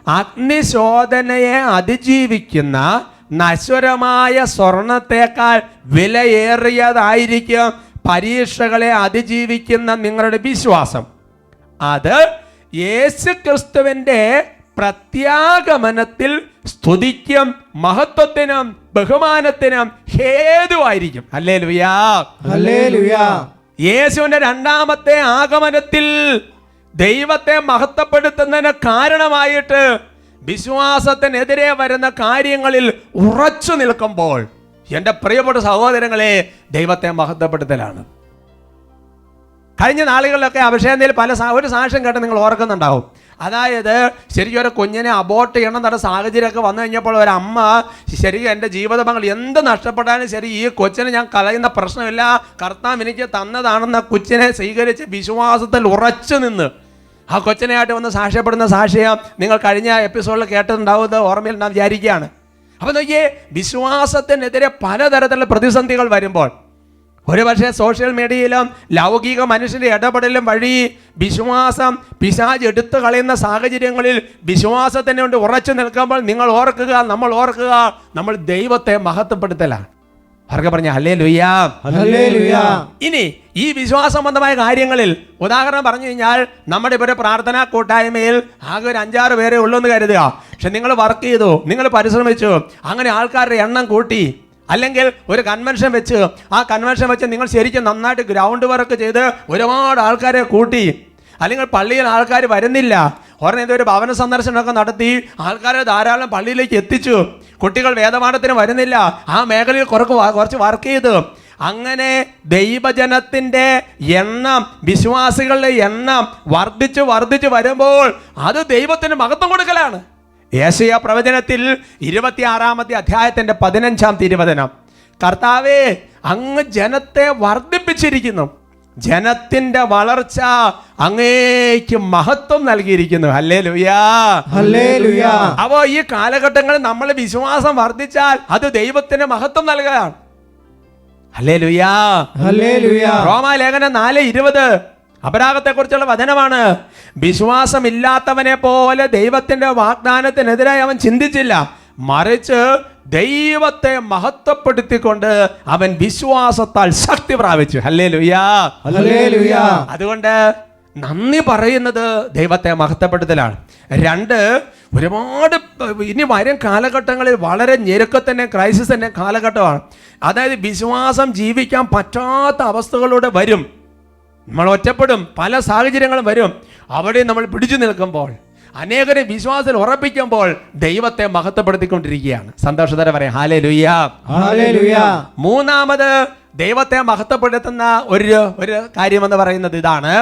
S2: അഗ്നിശോധനയെ അതിജീവിക്കുന്ന നശ്വരമായ സ്വർണത്തേക്കാൾ വിലയേറിയതായിരിക്കും പരീക്ഷകളെ അതിജീവിക്കുന്ന നിങ്ങളുടെ വിശ്വാസം. അത് യേശുക്രിസ്തുവിൻ്റെ പ്രത്യാഗമനത്തിൽ സ്തുതിക്കും മഹത്വത്തിനും ബഹുമാനത്തിനും ഹേതുവായിരിക്കും. ഹല്ലേലൂയാ,
S3: ഹല്ലേലൂയാ.
S2: യേശുവിന്റെ 2ാമത്തെ ആഗമനത്തിൽ ദൈവത്തെ മഹത്വപ്പെടുത്തുന്നതിന് കാരണമായിട്ട് വിശ്വാസത്തിനെതിരെ വരുന്ന കാര്യങ്ങളിൽ ഉറച്ചു നിൽക്കുമ്പോൾ എൻ്റെ പ്രിയപ്പെട്ട സഹോദരങ്ങളെ, ദൈവത്തെ മഹത്വപ്പെടുത്തലാണ്. കഴിഞ്ഞ നാളുകളിലൊക്കെ അഭിഷേകത്തിൽ ഒരു സാക്ഷ്യം കേട്ട് നിങ്ങൾ ഓർക്കുന്നുണ്ടാവും. അതായത് ശരിക്കും ഒരു കുഞ്ഞിനെ അബോർട്ട് ചെയ്യണം എന്നുള്ള സാഹചര്യമൊക്കെ വന്നു കഴിഞ്ഞപ്പോൾ ഒരമ്മ ശരിക്കും എൻ്റെ ജീവിതപങ്ങൾ എന്ത് നഷ്ടപ്പെട്ടാലും ശരി, ഈ കൊച്ചിനെ ഞാൻ കളയുന്ന പ്രശ്നമില്ല, കർത്താവ് എനിക്ക് തന്നതാണെന്ന കൊച്ചിനെ സ്വീകരിച്ച് വിശ്വാസത്തിൽ ഉറച്ചു നിന്ന് ആ കൊച്ചിനെയായിട്ട് വന്ന് സാക്ഷ്യപ്പെടുന്ന സാക്ഷ്യം നിങ്ങൾ കഴിഞ്ഞ എപ്പിസോഡിൽ കേട്ടിട്ടുണ്ടാവുന്നത് ഓർമ്മയിൽ നാം വിചാരിക്കുകയാണ്. അപ്പോൾ നോക്കിയേ, വിശ്വാസത്തിനെതിരെ പലതരത്തിലുള്ള പ്രതിസന്ധികൾ വരുമ്പോൾ ഒരുപക്ഷെ സോഷ്യൽ മീഡിയയിലും ലൗകിക മനുഷ്യൻ്റെ ഇടപെടലും വഴി വിശ്വാസം പിശാച് എടുത്തു കളയുന്ന സാഹചര്യങ്ങളിൽ വിശ്വാസത്തിനെ കൊണ്ട് ഉറച്ചു നിൽക്കുമ്പോൾ നമ്മൾ ഓർക്കുക, നമ്മൾ ദൈവത്തെ മഹത്വപ്പെടുത്തലാണ്. അവർക്ക് പറഞ്ഞ ഹല്ലേലൂയാ.
S3: ഹല്ലേലൂയ.
S2: ഇനി ഈ വിശ്വാസ സംബന്ധമായ കാര്യങ്ങളിൽ ഉദാഹരണം പറഞ്ഞു കഴിഞ്ഞാൽ നമ്മുടെ ഇവിടെ പ്രാർത്ഥനാ കൂട്ടായ്മയിൽ ആകെ ഒരു 5-6 പേരെ ഉള്ളൂ എന്ന് കരുതുക. പക്ഷെ നിങ്ങൾ വർക്ക് ചെയ്തു, നിങ്ങൾ പരിശ്രമിച്ചു, അങ്ങനെ ആൾക്കാരുടെ എണ്ണം കൂട്ടി, അല്ലെങ്കിൽ ഒരു കൺവെൻഷൻ വെച്ച് ആ കൺവെൻഷൻ വെച്ച് നിങ്ങൾ ശരിക്കും നന്നായിട്ട് ഗ്രൗണ്ട് വർക്ക് ചെയ്ത് ഒരുപാട് ആൾക്കാരെ കൂട്ടി, അല്ലെങ്കിൽ പള്ളിയിൽ ആൾക്കാർ വരുന്നില്ല, ഉടനെ ഇതൊരു ഭവന സന്ദർശനമൊക്കെ നടത്തി ആൾക്കാരെ ധാരാളം പള്ളിയിലേക്ക് എത്തിച്ചു, കുട്ടികൾ വേദപാഠത്തിന് വരുന്നില്ല, ആ മേഖലയിൽ കുറച്ച് വർക്ക് ചെയ്തു, അങ്ങനെ ദൈവജനത്തിൻ്റെ എണ്ണം, വിശ്വാസികളുടെ എണ്ണം വർദ്ധിച്ചു വരുമ്പോൾ അത് ദൈവത്തിന് മഹത്വം കൊടുക്കലാണ്. യേശയ്യാ പ്രവചനത്തിൽ 26-ാമത്തെ അധ്യായത്തിൻ്റെ 15-ാം തിരുവചനം, കർത്താവേ അങ്ങ് ജനത്തെ വർദ്ധിപ്പിച്ചിരിക്കുന്നു, ജനത്തിന്റെ വളർച്ച അങ്ങേക്ക് മഹത്വം നൽകിയിരിക്കുന്നു. ഹല്ലേലൂയാ.
S3: ഹല്ലേലൂയ.
S2: അപ്പോ ഈ കാലഘട്ടങ്ങളിൽ നമ്മൾ വിശ്വാസം വർദ്ധിച്ചാൽ അത് ദൈവത്തിന് മഹത്വം നൽകുകയാണ്. ഹല്ലേലൂയാ.
S3: ഹല്ലേലൂയ.
S2: റോമാലേഖനം 4:20 അപരാഗത്തെ കുറിച്ചുള്ള വചനമാണ്. വിശ്വാസമില്ലാത്തവനെ പോലെ ദൈവത്തിന്റെ വാഗ്ദാനത്തിനെതിരായി അവൻ ചിന്തിച്ചില്ല, മറിച്ച് ദൈവത്തെ മഹത്വപ്പെടുത്തിക്കൊണ്ട് അവൻ വിശ്വാസത്താൽ ശക്തി പ്രാപിച്ചു. ഹല്ലേലൂയാ.
S3: ഹല്ലേലൂയ.
S2: അതുകൊണ്ട് നന്ദി പറയുന്നത് ദൈവത്തെ മഹത്വപ്പെടുത്തലാണ്. 2, ഒരുപാട് ഇനി വരും കാലഘട്ടങ്ങളിൽ വളരെ ഞെരുക്കത്തിൻ്റെ ക്രൈസിസിൻ്റെ കാലഘട്ടമാണ്. അതായത് വിശ്വാസം ജീവിക്കാൻ പറ്റാത്ത അവസ്ഥകളൂടെ വരും, നമ്മൾ ഒറ്റപ്പെടും, പല സാഹചര്യങ്ങളും വരും. അവിടെ നമ്മൾ പിടിച്ചു നിൽക്കുമ്പോൾ, അനേകരെ വിശ്വാസത്തിൽ ഉറപ്പിക്കുമ്പോൾ ദൈവത്തെ മഹത്വപ്പെടുത്തിക്കൊണ്ടിരിക്കുകയാണ്. സന്തോഷത്തോടെ പറയാം ഹല്ലേലൂയ.
S3: ഹല്ലേലൂയ.
S2: 3-ാമത് ദൈവത്തെ മഹത്വപ്പെടുത്തുന്ന ഒരു കാര്യമെന്ന് പറയുന്നത് ഇതാണ്: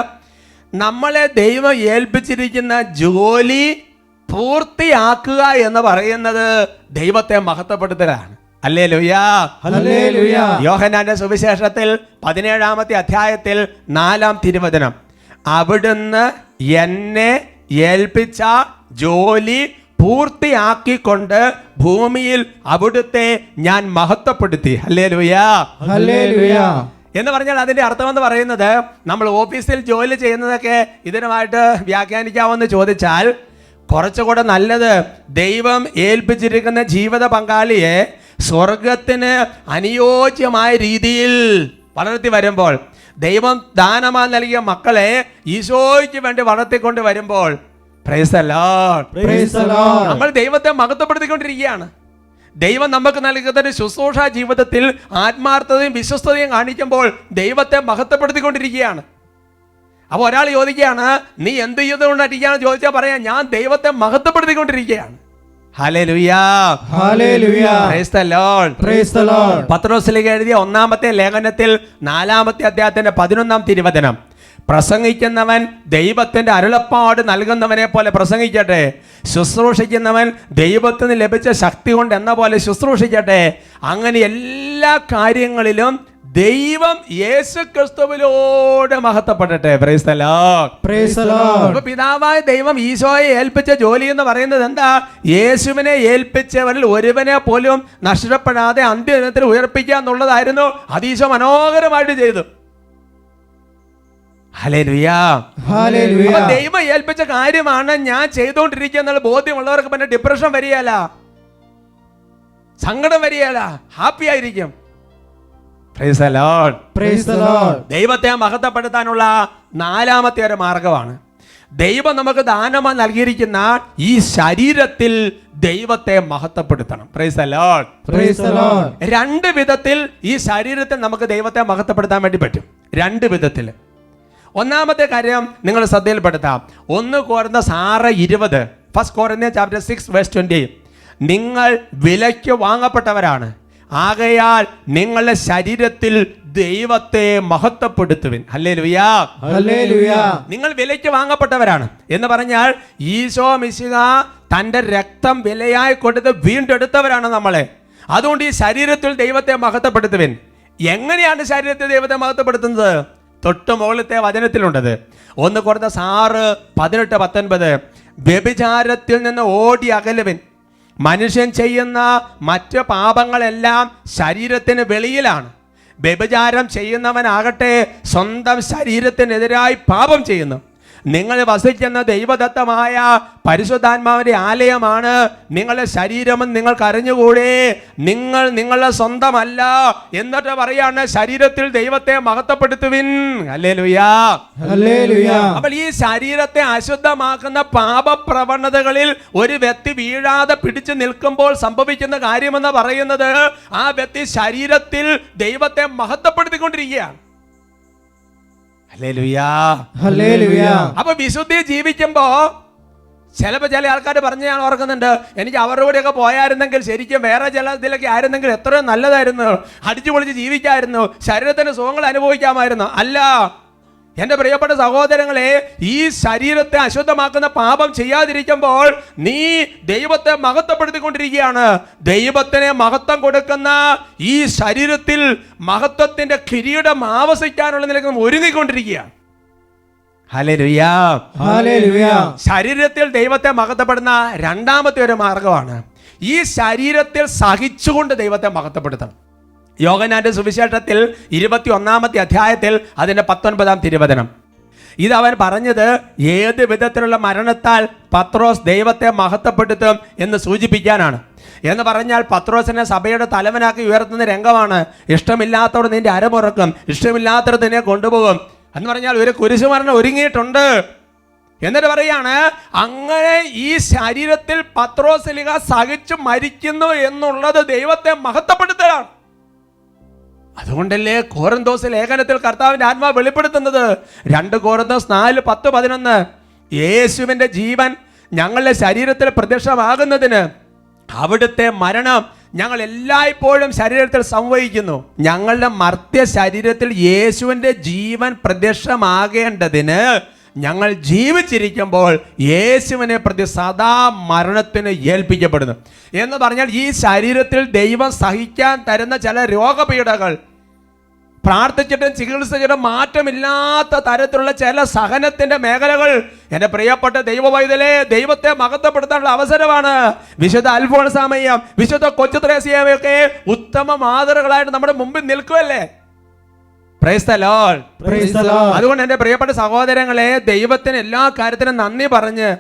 S2: നമ്മളെ ദൈവം ഏൽപ്പിച്ചിരിക്കുന്ന ജോലി പൂർത്തിയാക്കുക എന്ന് പറയുന്നത് ദൈവത്തെ മഹത്വപ്പെടുത്തലാണ്. ഹല്ലേലൂയ.
S3: ഹല്ലേലൂയ.
S2: യോഹന്നാന്റെ സുവിശേഷത്തിൽ 17-ാമത്തെ അധ്യായത്തിൽ 4-ാം തിരുവചനം, അവിടുന്ന് എന്നെ ഏൽപ്പിച്ച ജോലി പൂർത്തിയാക്കിക്കൊണ്ട് ഭൂമിയിൽ അവിടുത്തെ ഞാൻ മഹത്വപ്പെടുത്തി. ഹല്ലേലൂയ.
S3: ഹല്ലേലൂയ.
S2: എന്ന് പറഞ്ഞാൽ അതിന്റെ അർത്ഥം എന്ന് പറയുന്നത്, നമ്മൾ ഓഫീസിൽ ജോലി ചെയ്യുന്നതൊക്കെ ഇതിനുമായിട്ട് വ്യാഖ്യാനിക്കാമെന്ന് ചോദിച്ചാൽ കുറച്ചുകൂടെ നല്ലത് ദൈവം ഏൽപ്പിച്ചിരിക്കുന്ന ജീവിത പങ്കാളിയെ സ്വർഗത്തിന് അനുയോജ്യമായ രീതിയിൽ വളർത്തി വരുമ്പോൾ, ദൈവം ദാനമായി നൽകിയ മക്കളെ ഈശോയ്ക്ക് വേണ്ടി വളർത്തിക്കൊണ്ട് വരുമ്പോൾ, price the lord,
S3: praise the Lord,
S2: നമ്മൾ ദൈവത്തെ മഹത്വപ്പെടുത്തിക്കൊണ്ടിരിക്കുകയാണ്. ദൈവം നമുക്ക് നൽകുന്ന ഒരു ശുശ്രൂഷ ജീവിതത്തിൽ ആത്മാർത്ഥതയും വിശ്വസ്തതയും കാണിക്കുമ്പോൾ ദൈവത്തെ മഹത്വപ്പെടുത്തിക്കൊണ്ടിരിക്കുകയാണ്. അപ്പോൾ ഒരാൾ ചോദിക്കുകയാണ്, നീ എന്ത് ചെയ്തുകൊണ്ടിരിക്കുകയാണ് ചോദിച്ചാൽ പറയാം, ഞാൻ ദൈവത്തെ മഹത്വപ്പെടുത്തിക്കൊണ്ടിരിക്കുകയാണ്. ഹല്ലേലൂയ.
S3: ഹല്ലേലൂയ.
S2: Praise the lord,
S3: praise the lord.
S2: പത്രോസിലേക്ക് എഴുതിയ 1-ാമത്തെ ലേഖനത്തിൽ 4-ാമത്തെ അധ്യായത്തിന്റെ 11-ാം തിരുവചനം, പ്രസംഗിക്കുന്നവൻ ദൈവത്തിന്റെ അരുളപ്പാട് നൽകുന്നവനെ പോലെ പ്രസംഗിക്കട്ടെ, ശുശ്രൂഷിക്കുന്നവൻ ദൈവത്തിന് ലഭിച്ച ശക്തി കൊണ്ട് എന്ന പോലെ ശുശ്രൂഷിക്കട്ടെ. അങ്ങനെ എല്ലാ കാര്യങ്ങളിലും ദൈവം യേശുക്രിസ്തുവിലൂടെ മഹത്വപ്പെടട്ടെ. Praise the lord,
S3: praise the lord.
S2: അപ്പോൾ പിതാവായ ദൈവം ഈശോയെ ഏൽപ്പിച്ച ജോലി എന്ന് പറയുന്നത് എന്താ? യേശുവിനെ ഏൽപ്പിച്ചവരിൽ ഒരുവനെ പോലും നഷ്ടപ്പെടാതെ അന്ത്യദിനത്തിൽ ഉയർപ്പിക്കുക എന്നുള്ളതായിരുന്നു. അത് ഈശോ മനോഹരമായിട്ട് ചെയ്തു. ഹല്ലേലൂയ.
S3: ഹല്ലേലൂയ.
S2: അപ്പോൾ ദൈവം ഏൽപ്പിച്ച കാര്യമാണ് ഞാൻ ചെയ്തുകൊണ്ടിരിക്കുക എന്നുള്ള ബോധ്യമുള്ളവർക്ക് പിന്നെ ഡിപ്രഷൻ വരികയല്ല, സങ്കടം വരികയല്ല, ഹാപ്പി ആയിരിക്കും. Price the lord,
S3: praise the lord.
S2: ദൈവത്തെ മഹത്വപ്പെടുത്താനുള്ള 4-ാമത്തെ ഒരു മാർഗമാണ് ദൈവം നമുക്ക് ദാനമായി നൽകിയിരിക്കുന്ന ഈ ശരീരത്തിൽ ദൈവത്തെ മഹത്വപ്പെടുത്തണം. Praise the lord,
S3: praise the lord.
S2: 2 വിധത്തിൽ ഈ ശരീരത്തിൽ നമുക്ക് ദൈവത്തെ മഹത്വപ്പെടുത്താൻ വേണ്ടി പറ്റും. 2 വിധത്തിൽ. 1-ാമത്തെ കാര്യം നിങ്ങൾ ശ്രദ്ധയിൽപ്പെടുത്താം. 1 Corinthians 6:20, 1 Corinthians chapter 6 verse 20, നിങ്ങൾ വിലയ്ക്ക് വാങ്ങപ്പെട്ടവരാണ്, ആകയാൽ നിങ്ങളുടെ ശരീരത്തിൽ ദൈവത്തെ മഹത്വപ്പെടുത്തുവിൻ. ഹല്ലേലൂയ.
S3: ഹല്ലേലൂയ.
S2: നിങ്ങൾ വിലയ്ക്ക് വാങ്ങപ്പെട്ടവരാണ് എന്ന് പറഞ്ഞാൽ ഈശോ മിശിഹ തൻ്റെ രക്തം വിലയായി കൊടുത്ത് വീണ്ടെടുത്തവരാണ് നമ്മളെ. അതുകൊണ്ട് ഈ ശരീരത്തിൽ ദൈവത്തെ മഹത്വപ്പെടുത്തുവിൻ. എങ്ങനെയാണ് ശരീരത്തിൽ ദൈവത്തെ മഹത്വപ്പെടുത്തുന്നത്? തൊട്ട് മുകളിലത്തെ വചനത്തിലുണ്ടത്. 1 Corinthians 6:18-19, വ്യഭിചാരത്തിൽ നിന്ന് ഓടി അകലുവിൻ. മനുഷ്യൻ ചെയ്യുന്ന മറ്റ് പാപങ്ങളെല്ലാം ശരീരത്തിന് വെളിയിലാണ്. വ്യഭിചാരം ചെയ്യുന്നവനാകട്ടെ സ്വന്തം ശരീരത്തിനെതിരായി പാപം ചെയ്യുന്നു. നിങ്ങൾ വസിക്കുന്ന ദൈവദത്തമായ പരിശുദ്ധാത്മാവിന്റെ ആലയമാണ് നിങ്ങളുടെ ശരീരമെന്ന് നിങ്ങൾക്ക് അറിഞ്ഞുകൂടെ. നിങ്ങൾ നിങ്ങളുടെ സ്വന്തമല്ല. എന്നിട്ട് പറയാണ് ശരീരത്തിൽ ദൈവത്തെ മഹത്വപ്പെടുത്തുവിൻ. ഹല്ലേലൂയാ.
S3: ഹല്ലേലൂയ.
S2: അപ്പോൾ ഈ ശരീരത്തെ അശുദ്ധമാക്കുന്ന പാപപ്രവണതകളിൽ ഒരു വ്യക്തി വീഴാതെ പിടിച്ചു നിൽക്കുമ്പോൾ സംഭവിക്കുന്ന കാര്യമെന്ന് പറയുന്നത് ആ വ്യക്തി ശരീരത്തിൽ ദൈവത്തെ മഹത്വപ്പെടുത്തിക്കൊണ്ടിരിക്കുകയാണ്. ഹല്ലേലൂയാ.
S3: ഹല്ലേലൂയ.
S2: അപ്പൊ വിശുദ്ധി ജീവിക്കുമ്പോ ചിലപ്പോൾ ചില ആൾക്കാർ പറഞ്ഞ് ഞാൻ ഓർക്കുന്നുണ്ട്, എനിക്ക് അവരുടെ കൂടെയൊക്കെ പോയായിരുന്നെങ്കിൽ ശരിക്കും വേറെ ചില ഇതിലൊക്കെ ആയിരുന്നെങ്കിൽ എത്രയോ നല്ലതായിരുന്നു, അടിച്ചു പൊളിച്ച് ജീവിക്കായിരുന്നു, ശരീരത്തിന് സുഖങ്ങൾ അനുഭവിക്കാമായിരുന്നു. അല്ല എൻ്റെ പ്രിയപ്പെട്ട സഹോദരങ്ങളെ, ഈ ശരീരത്തെ അശുദ്ധമാക്കുന്ന പാപം ചെയ്യാതിരിക്കുമ്പോൾ നീ ദൈവത്തെ മഹത്വപ്പെടുത്തിക്കൊണ്ടിരിക്കുകയാണ്. ദൈവത്തിന് മഹത്വം കൊടുക്കുന്ന ഈ ശരീരത്തിൽ മഹത്വത്തിന്റെ കിരീടം ആവസിക്കാനുള്ള നിലക്ക് ഒരുങ്ങിക്കൊണ്ടിരിക്കുകയാണ്. ഹല്ലേലൂയ.
S3: ഹല്ലേലൂയ.
S2: ശരീരത്തിൽ ദൈവത്തെ മഹത്വപ്പെടുന്ന രണ്ടാമത്തെ ഒരു മാർഗമാണ് ഈ ശരീരത്തിൽ സഹിച്ചുകൊണ്ട് ദൈവത്തെ മഹത്വപ്പെടുത്തണം. യോഹന്നാന്റെ സുവിശേഷത്തിൽ 21-ാമത്തെ അധ്യായത്തിൽ അതിന്റെ 19-ാം തിരുവചനം, ഇത് അവൻ പറഞ്ഞത് ഏത് വിധത്തിലുള്ള മരണത്താൽ പത്രോസ് ദൈവത്തെ മഹത്വപ്പെടുത്തും എന്ന് സൂചിപ്പിക്കാനാണ്. എന്ന് പറഞ്ഞാൽ പത്രോസിനെ സഭയുടെ തലവനാക്കി ഉയർത്തുന്ന രംഗമാണ്. ഇഷ്ടമില്ലാത്തവർ നിന്റെ അരമുറക്കും, ഇഷ്ടമില്ലാത്തവർ നിന്നെ കൊണ്ടുപോകും എന്ന് പറഞ്ഞാൽ ഒരു കുരിശുമരണം ഒരുങ്ങിയിട്ടുണ്ട്. എന്നിട്ട് പറയാണ് അങ്ങനെ ഈ ശരീരത്തിൽ പത്രോസ്ലീഹ സഹിച്ചു മരിക്കുന്നു എന്നുള്ളത് ദൈവത്തെ മഹത്വപ്പെടുത്തലാണ്. അതുകൊണ്ടല്ലേ കോരിന്തോസ് ലേഖനത്തിൽ കർത്താവിന്റെ ആത്മാവ് വെളിപ്പെടുത്തുന്നത് 2 കോരിന്തോസ് 4:10-11 യേശുവിന്റെ ജീവൻ ഞങ്ങളുടെ ശരീരത്തിൽ പ്രത്യക്ഷമാകുന്നതിന് അവിടുത്തെ മരണം ഞങ്ങൾ എല്ലായ്പ്പോഴും ശരീരത്തിൽ സംവഹിക്കുന്നു. ഞങ്ങളുടെ മർത്യ ശരീരത്തിൽ യേശുവിന്റെ ജീവൻ പ്രത്യക്ഷമാകേണ്ടതിന് ഞങ്ങൾ ജീവിച്ചിരിക്കുമ്പോൾ യേശുവിനെ പ്രതി സദാ മരണത്തിന് ഏൽപ്പിക്കപ്പെടുന്നു എന്ന് പറഞ്ഞാൽ ഈ ശരീരത്തിൽ ദൈവം സഹിക്കാൻ തരുന്ന ചില രോഗപീഠകൾ, പ്രാർത്ഥിച്ചിട്ടും ചികിത്സിച്ചിട്ടും മാറ്റമില്ലാത്ത തരത്തിലുള്ള ചില സഹനത്തിന്റെ മേഖലകൾ, എൻ്റെ പ്രിയപ്പെട്ട ദൈവവൈതലേ, ദൈവത്തെ മഹത്വപ്പെടുത്താനുള്ള അവസരമാണ്. വിശുദ്ധ അൽഫോൻസാമയും വിശുദ്ധ കൊച്ചു ത്രേസ്യയുമൊക്കെ ഉത്തമ മാതൃകളായിട്ട് നമ്മുടെ മുമ്പിൽ നിൽക്കുമല്ലേ. Praise the lord.
S3: Praise the lord.
S2: അതുകൊണ്ട് എൻ്റെ പ്രിയപ്പെട്ട സഹോദരങ്ങളെ, ദൈവത്തിന് എല്ലാ കാര്യത്തിനും നന്ദി പറഞ്ഞ്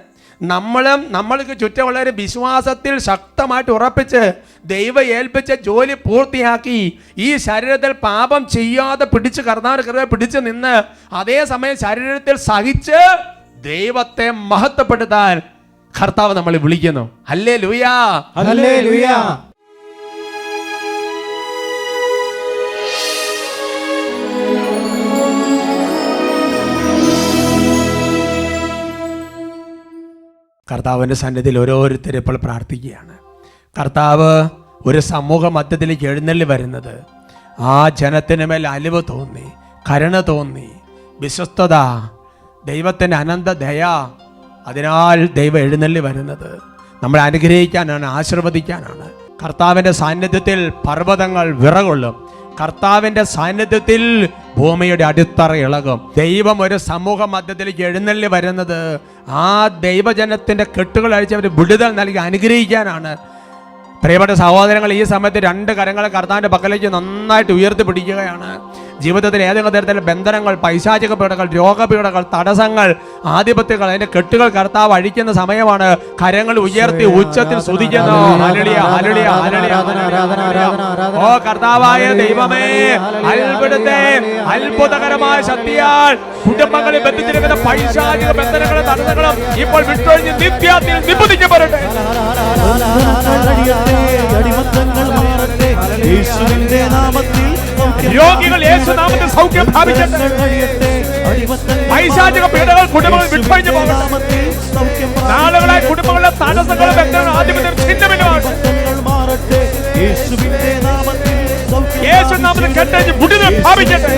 S2: നമ്മൾക്ക് ചുറ്റുമുള്ളവർ വിശ്വാസത്തിൽ ശക്തമായിട്ട് ഉറപ്പിച്ച് ദൈവം ഏൽപ്പിച്ച ജോലി പൂർത്തിയാക്കി ഈ ശരീരത്തിൽ പാപം ചെയ്യാതെ പിടിച്ചു നിന്ന് അതേസമയം ശരീരത്തിൽ സഹിച്ച് ദൈവത്തെ മഹത്വപ്പെടുത്താൻ കർത്താവ് നമ്മളെ വിളിക്കുന്നു. ഹല്ലേലൂയ.
S3: ഹല്ലേലൂയ.
S2: കർത്താവിൻ്റെ സന്നിധിയിൽ ഓരോരുത്തരും ഇപ്പോൾ പ്രാർത്ഥിക്കുകയാണ്. കർത്താവ് ഒരു സമൂഹ മധ്യത്തിലേക്ക് എഴുന്നള്ളി വരുന്നത് ആ ജനത്തിന് മേൽ അലിവ് തോന്നി, കരുണ തോന്നി, വിശ്വസ്തത, ദൈവത്തിൻ്റെ അനന്ത ദയ, അതിനാൽ ദൈവം എഴുന്നള്ളി വരുന്നത് നമ്മളെ അനുഗ്രഹിക്കാനാണ്, ആശീർവദിക്കാനാണ്. കർത്താവിൻ്റെ സാന്നിധ്യത്തിൽ പർവ്വതങ്ങൾ വിറകൊള്ളും. കർത്താവിൻ്റെ സാന്നിധ്യത്തിൽ ഭൂമിയുടെ അടിത്തറ ഇളകും. ദൈവം ഒരു സമൂഹ മധ്യത്തിലേക്ക് എഴുന്നള്ളി വരുന്നത് ആ ദൈവജനത്തിൻ്റെ കെട്ടുകൾ അഴിച്ചവർ വിടുതൽ നൽകി അനുഗ്രഹിക്കാനാണ്. പ്രിയപ്പെട്ട സഹോദരങ്ങൾ, ഈ സമയത്ത് 2 കരങ്ങളെ കർത്താവിൻ്റെ പക്കലേക്ക് നന്നായിട്ട് ഉയർത്തി പിടിക്കുകയാണ്. ജീവിതത്തിൽ ഏതെങ്കിലും തരത്തിലുള്ള ബന്ധനങ്ങൾ, പൈശാചിക പീഡകൾ, രോഗപീഡകൾ, തടസ്സങ്ങൾ, ആധിപത്യങ്ങൾ, അതിന്റെ കെട്ടുകൾ കർത്താവ് അഴിക്കുന്ന സമയമാണ്. കരങ്ങൾ ഉയർത്തി ഉച്ചത്തിൽ സ്തുതിക്കുന്നു. Hallelujah, hallelujah, hallelujah. ഓ കർത്താവായ ദൈവമേ, അത്ഭുതത്തെ അത്ഭുതകരമായ ശക്തിയാൽ കുടുംബങ്ങളിൽ ബന്ധിച്ചിരിക്കുന്ന പൈശാചിക ബന്ധനങ്ങളും തടസ്സങ്ങളും ഇപ്പോൾ വിട്ടൊഴിഞ്ഞ് നിത്യത്തിൽ നിബന്ധിക്കപ്പെടട്ടെ. രോഗികൾ യേശുനാമത്തിൽ സൗഖ്യം പ്രാപിക്കട്ടെ. പൈശാചിക പീഡകൾ കുടുംബങ്ങൾ വിട്ടൊഴിഞ്ഞു പോകട്ടെ. നാളുകളായി കുടുംബങ്ങളിലെ തടസ്സങ്ങളും ബന്ധങ്ങളും ആധിപത്യം ഛിന്നഭിന്നമാകട്ടെ. യേശുനാമത്തിൽ കെട്ടഴിഞ്ഞ് വിടുതൽ പ്രാപിക്കട്ടെ.